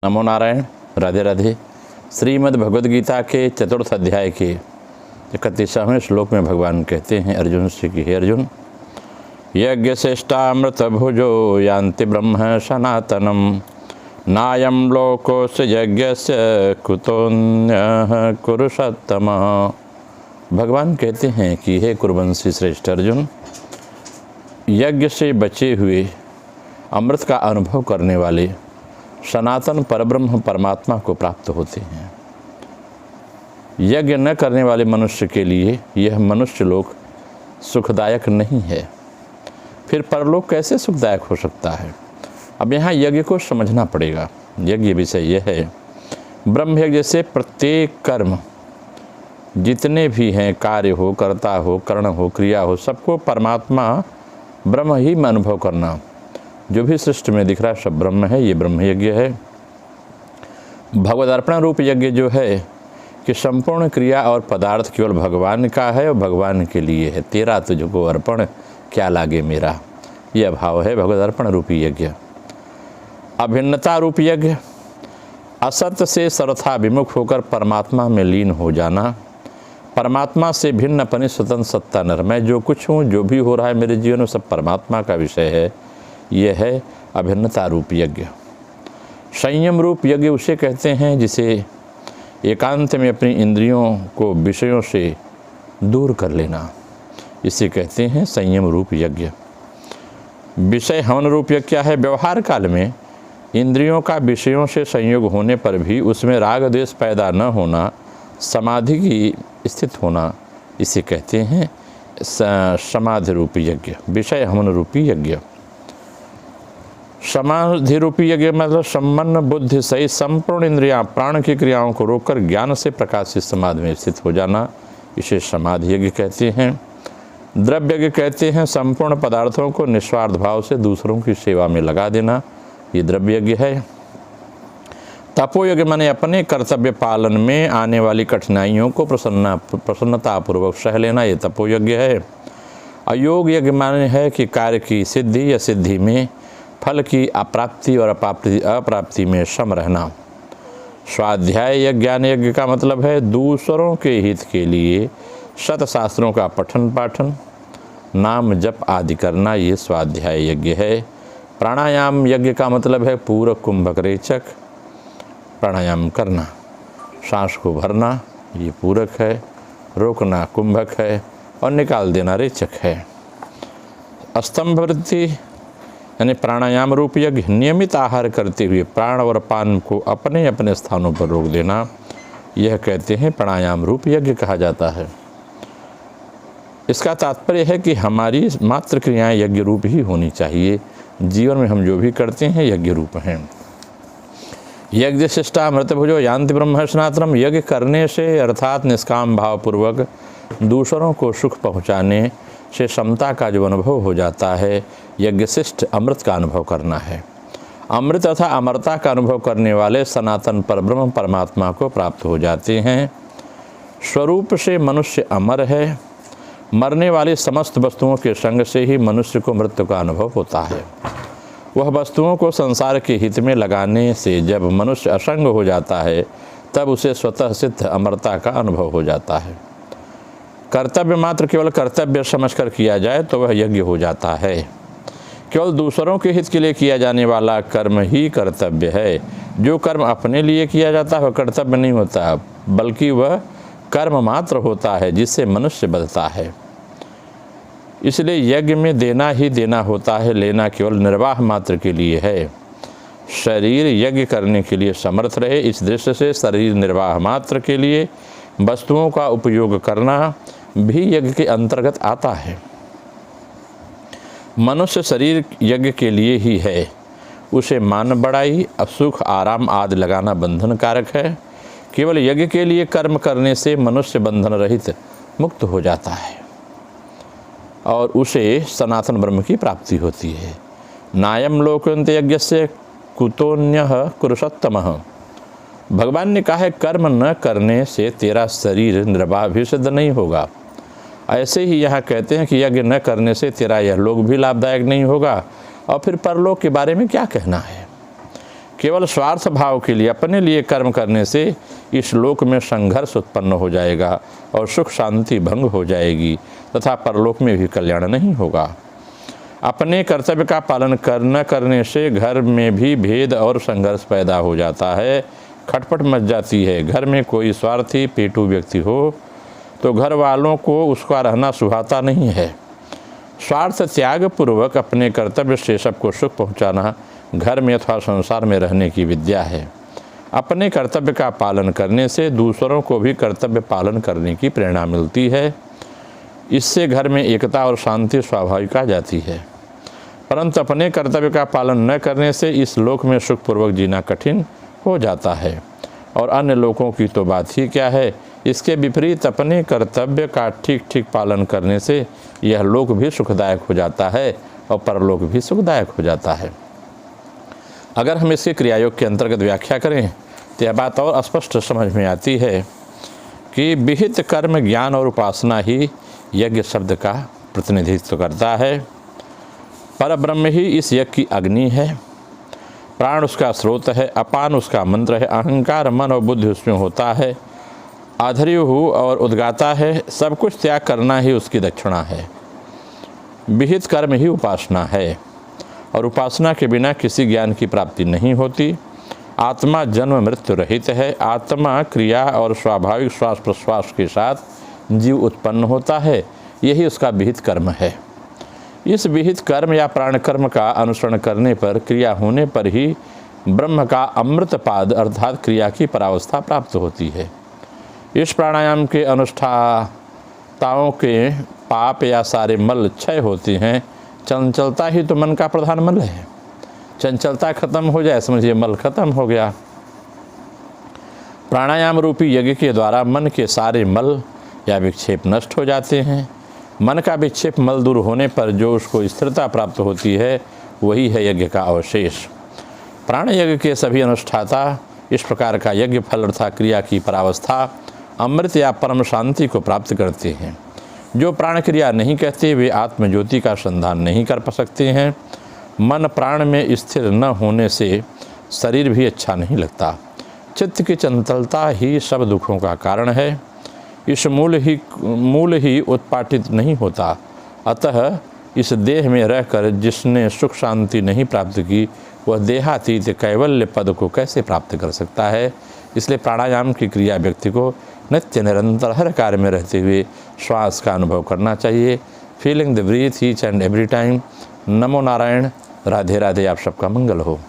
नमो नारायण। राधे राधे। श्रीमद् भगवद गीता के चतुर्थ अध्याय के 31वें श्लोक में भगवान कहते हैं अर्जुन से कि हे अर्जुन, यज्ञ श्रेष्ठामृत भुजो यान्ति ब्रह्म सनातनम नायम लोकोस्य यज्ञस्य कुतोन्यः कुरुषोत्तम। भगवान कहते हैं कि हे कुरुवंशी श्रेष्ठ अर्जुन, यज्ञ से बचे हुए अमृत का अनुभव करने वाले सनातन परब्रह्म परमात्मा को प्राप्त होते हैं। यज्ञ न करने वाले मनुष्य के लिए यह मनुष्य लोक सुखदायक नहीं है, फिर परलोक कैसे सुखदायक हो सकता है। अब यहाँ यज्ञ को समझना पड़ेगा। यज्ञ विषय यह है, ब्रह्म यज्ञ से प्रत्येक कर्म जितने भी हैं, कार्य हो, कर्ता हो, कर्ण हो, क्रिया हो, सबको परमात्मा ब्रह्म ही में अनुभव करना। जो भी सृष्टि में दिख रहा है सब ब्रह्म है, ये ब्रह्म यज्ञ है। भगवदर्पण रूप यज्ञ जो है कि संपूर्ण क्रिया और पदार्थ केवल भगवान का है और भगवान के लिए है। तेरा तुझको अर्पण क्या लागे मेरा, यह भाव है भगवदर्पण रूपी यज्ञ। अभिन्नता रूप यज्ञ, असत से सर्वथा विमुख होकर परमात्मा में लीन हो जाना। परमात्मा से भिन्न अपनी स्वतंत्र सत्ता नर, मैं जो कुछ हूँ, जो भी हो रहा है मेरे जीवन में सब परमात्मा का विषय है, यह है अभिन्नता रूप यज्ञ। संयम रूप यज्ञ उसे कहते हैं जिसे एकांत में अपनी इंद्रियों को विषयों से दूर कर लेना, इसे कहते हैं संयम रूप यज्ञ। विषय हवन रूप यज्ञ क्या है? व्यवहार काल में इंद्रियों का विषयों से संयोग होने पर भी उसमें राग द्वेष पैदा न होना, समाधि की स्थित होना, इसे कहते हैं समाधि रूपी यज्ञ, विषय हवन रूपी यज्ञ। समाधि रूपी यज्ञ मतलब सम्मन्न बुद्धि सहित संपूर्ण इंद्रियां प्राण की क्रियाओं को रोककर ज्ञान से प्रकाशित समाधि में स्थित हो जाना, इसे समाधि यज्ञ कहते हैं। द्रव्य यज्ञ कहते हैं संपूर्ण पदार्थों को निस्वार्थ भाव से दूसरों की सेवा में लगा देना, ये द्रव्य यज्ञ है। तपो यज्ञ माने अपने कर्तव्य पालन में आने वाली कठिनाइयों को प्रसन्नतापूर्वक सह लेना, ये तपो यज्ञ है। अयोग यज्ञ माने है कि कार्य की सिद्धि या सिद्धि में फल की अप्राप्ति और अप्राप्ति में सम रहना। स्वाध्याय यज्ञ ज्ञान यज्ञ का मतलब है दूसरों के हित के लिए शत शास्त्रों का पठन पाठन, नाम जप आदि करना, ये स्वाध्याय यज्ञ है। प्राणायाम यज्ञ का मतलब है पूरक कुंभक रेचक, प्राणायाम करना, सांस को भरना ये पूरक है, रोकना कुंभक है और निकाल देना रेचक है। स्तंभ वृत्ति यानी प्राणायाम रूप यज्ञ, नियमित आहार करते हुए प्राण और पान को अपने अपने स्थानों पर रोक देना, यह कहते हैं प्राणायाम रूप यज्ञ कहा जाता है। इसका तात्पर्य है कि हमारी मात्र क्रियाएं यज्ञ रूप ही होनी चाहिए। जीवन में हम जो भी करते हैं यज्ञ रूप हैं। यज्ञ शिष्टा अमृत भुजो यान्ति ब्रह्म सनातनम, यज्ञ करने से अर्थात निष्काम भावपूर्वक दूसरों को सुख पहुँचाने से समता का जो अनुभव हो जाता है, यज्ञशिष्ट अमृत का अनुभव करना है। अमृत तथा अमरता का अनुभव करने वाले सनातन परब्रह्म परमात्मा को प्राप्त हो जाते हैं। स्वरूप से मनुष्य अमर है, मरने वाली समस्त वस्तुओं के संग से ही मनुष्य को मृत्यु का अनुभव होता है। वह वस्तुओं को संसार के हित में लगाने से जब मनुष्य असंग हो जाता है, तब उसे स्वतः सिद्ध अमरता का अनुभव हो जाता है। कर्तव्य मात्र केवल कर्तव्य समझकर किया जाए तो वह यज्ञ हो जाता है। केवल दूसरों के हित के लिए किया जाने वाला कर्म ही कर्तव्य है। जो कर्म अपने लिए किया जाता है वह कर्तव्य नहीं होता, बल्कि वह कर्म मात्र होता है जिससे मनुष्य बदलता है। इसलिए यज्ञ में देना ही देना होता है, लेना केवल निर्वाह मात्र के लिए है। शरीर यज्ञ करने के लिए समर्थ रहे, इस दृष्टि से शरीर निर्वाह मात्र के लिए वस्तुओं का उपयोग करना भी यज्ञ के अंतर्गत आता है। मनुष्य शरीर यज्ञ के लिए ही है, उसे मान बढ़ाई, सुख आराम आदि लगाना बंधन कारक है। केवल यज्ञ के लिए कर्म करने से मनुष्य बंधन रहित मुक्त हो जाता है और उसे सनातन ब्रह्म की प्राप्ति होती है। नायम लोकयन्त यज्ञस्य कुतोन्यः कुरुषोत्तमः। भगवान ने कहा है कर्म न करने से तेरा शरीर निर्वाह भी सिद्ध नहीं होगा। ऐसे ही यहाँ कहते हैं कि यज्ञ न करने से तेरा यह लोक भी लाभदायक नहीं होगा, और फिर परलोक के बारे में क्या कहना है। केवल स्वार्थ भाव के लिए अपने लिए कर्म करने से इस लोक में संघर्ष उत्पन्न हो जाएगा और सुख शांति भंग हो जाएगी तथा परलोक में भी कल्याण नहीं होगा। अपने कर्तव्य का पालन न करने से घर में भी भेद और संघर्ष पैदा हो जाता है, खटपट मच जाती है। घर में कोई स्वार्थी पेटू व्यक्ति हो तो घर वालों को उसका रहना सुहाता नहीं है। स्वार्थ त्याग पूर्वक अपने कर्तव्य से सबको सुख पहुंचाना घर में अथवा संसार में रहने की विद्या है। अपने कर्तव्य का पालन करने से दूसरों को भी कर्तव्य पालन करने की प्रेरणा मिलती है। इससे घर में एकता और शांति स्वाभाविक आ जाती है। परंतु अपने कर्तव्य का पालन न करने से इस लोक में सुखपूर्वक जीना कठिन हो जाता है और अन्य लोगों की तो बात ही क्या है। इसके विपरीत अपने कर्तव्य का ठीक ठीक पालन करने से यह लोक भी सुखदायक हो जाता है और परलोक भी सुखदायक हो जाता है। अगर हम इसके क्रियायोग के अंतर्गत व्याख्या करें तो यह बात और स्पष्ट समझ में आती है कि विहित कर्म ज्ञान और उपासना ही यज्ञ शब्द का प्रतिनिधित्व करता है। परब्रह्म ही इस यज्ञ की अग्नि है, प्राण उसका स्रोत है, अपान उसका मंत्र है, अहंकार मन और बुद्धि उसमें होता है, आधर्यु और उद्गाता है। सब कुछ त्याग करना ही उसकी दक्षिणा है। विहित कर्म ही उपासना है और उपासना के बिना किसी ज्ञान की प्राप्ति नहीं होती। आत्मा जन्म मृत्यु रहित है। आत्मा क्रिया और स्वाभाविक श्वास प्रश्वास के साथ जीव उत्पन्न होता है, यही उसका विहित कर्म है। इस विहित कर्म या प्राण कर्म का अनुसरण करने पर, क्रिया होने पर ही ब्रह्म का अमृत पाद अर्थात क्रिया की परावस्था प्राप्त होती है। इस प्राणायाम के अनुष्ठाताओं के पाप या सारे मल क्षय होते हैं। चंचलता ही तो मन का प्रधान मल है। चंचलता खत्म हो जाए समझिए मल खत्म हो गया। प्राणायाम रूपी यज्ञ के द्वारा मन के सारे मल या विक्षेप नष्ट हो जाते हैं। मन का विक्षेप मल दूर होने पर जो उसको स्थिरता प्राप्त होती है वही है यज्ञ का अवशेष। प्राण यज्ञ के सभी अनुष्ठाता इस प्रकार का यज्ञ फल अर्थात क्रिया की परावस्था अमृत या परम शांति को प्राप्त करते हैं। जो प्राण क्रिया नहीं कहते वे आत्मज्योति का संधान नहीं कर सकते हैं। मन प्राण में स्थिर न होने से शरीर भी अच्छा नहीं लगता। चित्त की चंचलता ही सब दुखों का कारण है। इस मूल ही उत्पाटित नहीं होता। अतः इस देह में रहकर जिसने सुख शांति नहीं प्राप्त की वह देहातीत कैवल्य पद को कैसे प्राप्त कर सकता है। इसलिए प्राणायाम की क्रिया व्यक्ति को नित्य निरंतर हर कार्य में रहते हुए श्वास का अनुभव करना चाहिए। Feeling the breath each and every time. नमो नारायण। राधे राधे। आप सबका मंगल हो।